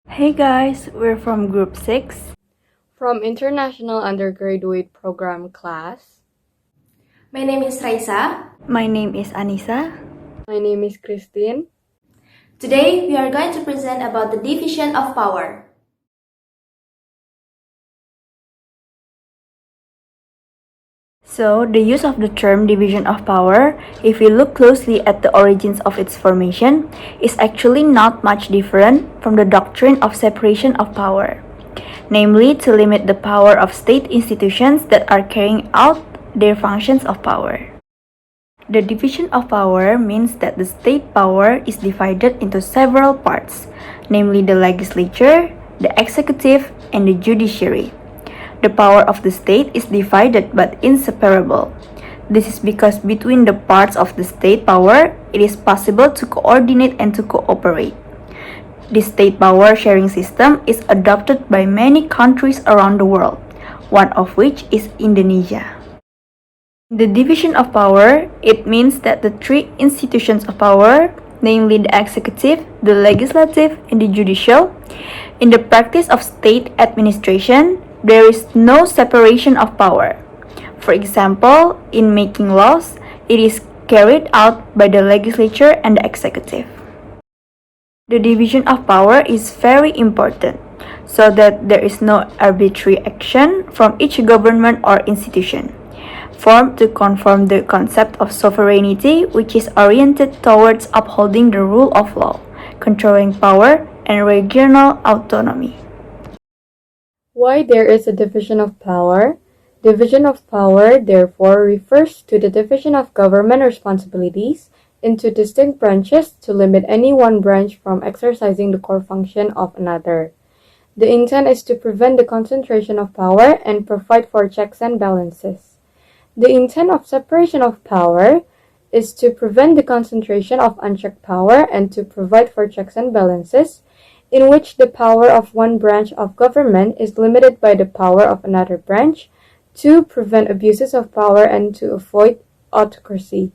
Hey guys, we're from Group 6. From International Undergraduate Program class. My name is Raysa. My name is Annisa. My name is Christine. Today, we are going to present about the division of power. So, the use of the term division of power, if we look closely at the origins of its formation, is actually not much different from the doctrine of separation of power, namely to limit the power of state institutions that are carrying out their functions of power. The division of power means that the state power is divided into several parts, namely the legislature, the executive, and the judiciary. The power of the state is divided but inseparable. This is because between the parts of the state power, it is possible to coordinate and to cooperate. This state power sharing system is adopted by many countries around the world, one of which is Indonesia. The division of power, it means that the three institutions of power, namely the executive, the legislative, and the judicial, in the practice of state administration, there is no separation of power. For example, in making laws, it is carried out by the legislature and the executive. The division of power is very important, so that there is no arbitrary action from each government or institution, formed to confirm the concept of sovereignty, which is oriented towards upholding the rule of law, controlling power, and regional autonomy. Why there is a division of power? Division of power, therefore, refers to the division of government responsibilities into distinct branches to limit any one branch from exercising the core function of another. The intent is to prevent the concentration of power and provide for checks and balances. The intent of separation of power is to prevent the concentration of unchecked power and to provide for checks and balances, in which the power of one branch of government is limited by the power of another branch, to prevent abuses of power and to avoid autocracy.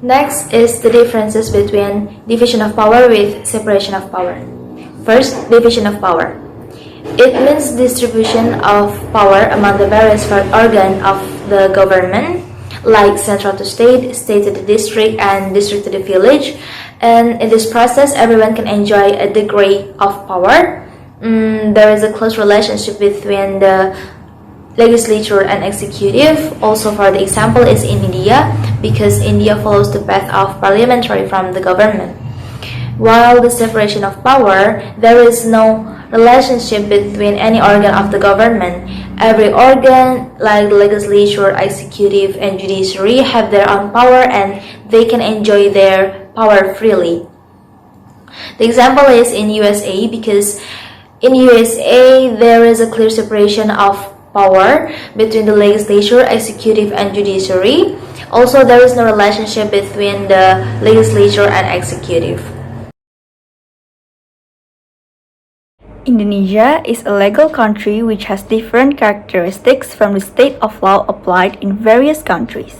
Next is the differences between division of power with separation of power. First, division of power. It means distribution of power among the various organs of the government, like central to state, state to the district, and district to the village. And in this process, everyone can enjoy a degree of power. There is a close relationship between the legislature and executive. Also, for the example, is in India, because India follows the path of parliamentary from the government. While the separation of power, there is no relationship between any organ of the government. Every organ, like the legislature, executive, and judiciary, have their own power and they can enjoy their power freely. The example is in USA, because in USA there is a clear separation of power between the legislature, executive, and judiciary. Also, there is no relationship between the legislature and executive. Indonesia is a legal country which has different characteristics from the state of law applied in various countries.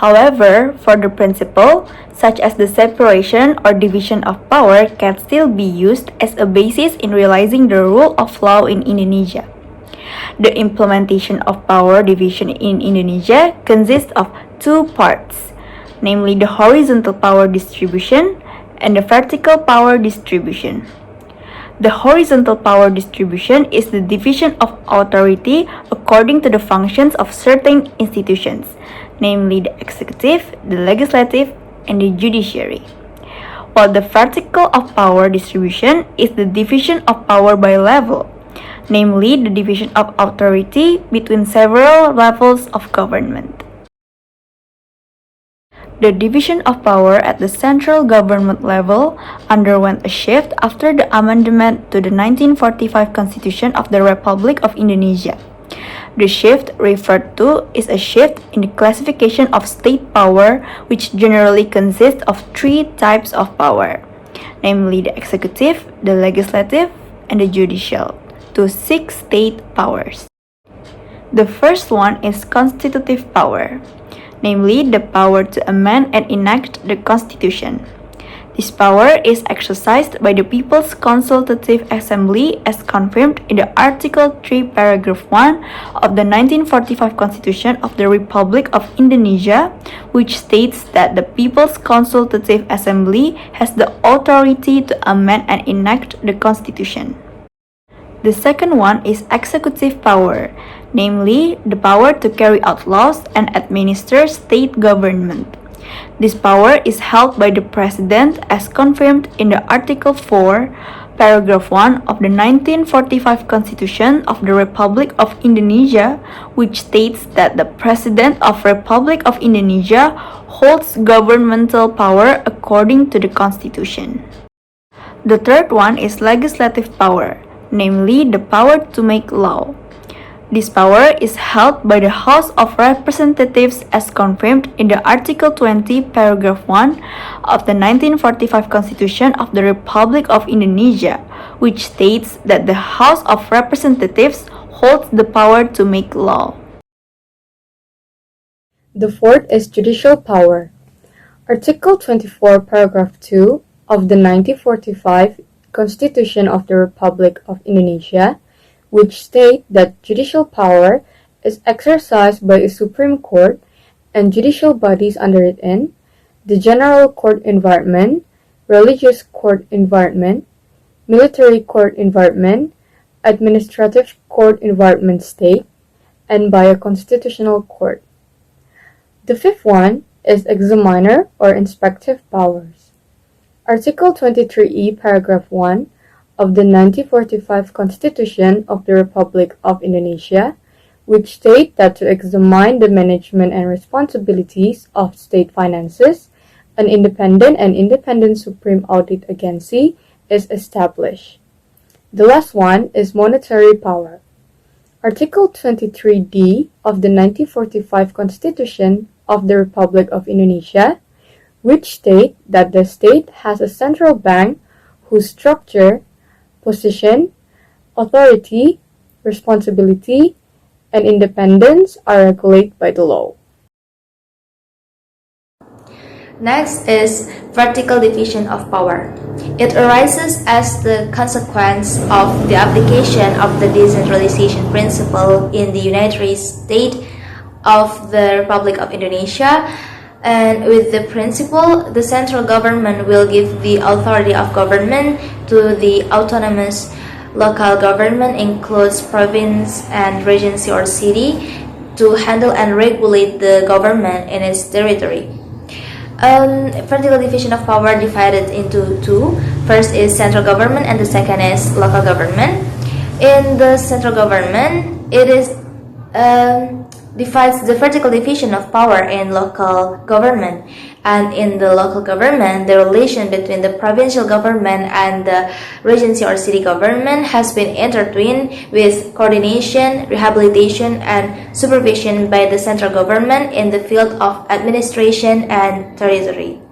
However, for the principle, such as the separation or division of power, can still be used as a basis in realizing the rule of law in Indonesia. The implementation of power division in Indonesia consists of two parts, namely the horizontal power distribution and the vertical power distribution. The horizontal power distribution is the division of authority according to the functions of certain institutions, namely the executive, the legislative, and the judiciary. While the vertical of power distribution is the division of power by level, namely the division of authority between several levels of government. The division of power at the central government level underwent a shift after the amendment to the 1945 Constitution of the Republic of Indonesia. The shift referred to is a shift in the classification of state power, which generally consists of three types of power, namely the executive, the legislative, and the judicial, to 6 state powers. The first one is constitutive power, namely the power to amend and enact the Constitution. This power is exercised by the People's Consultative Assembly as confirmed in the Article 3, Paragraph 1 of the 1945 Constitution of the Republic of Indonesia, which states that the People's Consultative Assembly has the authority to amend and enact the Constitution. The second one is executive power, namely the power to carry out laws and administer state government. This power is held by the President as confirmed in the Article 4, Paragraph 1 of the 1945 Constitution of the Republic of Indonesia, which states that the President of Republic of Indonesia holds governmental power according to the Constitution. The third one is legislative power, namely the power to make law. This power is held by the House of Representatives as confirmed in the Article 20, Paragraph 1 of the 1945 Constitution of the Republic of Indonesia, which states that the House of Representatives holds the power to make law. The fourth is judicial power. Article 24, Paragraph 2 of the 1945 Constitution of the Republic of Indonesia, which state that judicial power is exercised by a Supreme Court and judicial bodies under it in the General Court Environment, Religious Court Environment, Military Court Environment, Administrative Court Environment State, and by a Constitutional Court. The fifth one is examiner or inspective powers. Article 23E, Paragraph 1 of the 1945 Constitution of the Republic of Indonesia, which state that to examine the management and responsibilities of state finances, an independent Supreme Audit Agency is established. The last one is monetary power. Article 23D of the 1945 Constitution of the Republic of Indonesia, which state that the state has a central bank whose structure, position, authority, responsibility, and independence are regulated by the law. Next is vertical division of power. It arises as the consequence of the application of the decentralization principle in the United States of the Republic of Indonesia. And with the principle, the central government will give the authority of government to the autonomous local government, includes province and regency or city, to handle and regulate the government in its territory. Vertical division of power divided into two. First is central government and the second is local government. In the central government, it is divides the vertical division of power in local government, and in the local government the relation between the provincial government and the regency or city government has been intertwined with coordination, rehabilitation, and supervision by the central government in the field of administration and territory.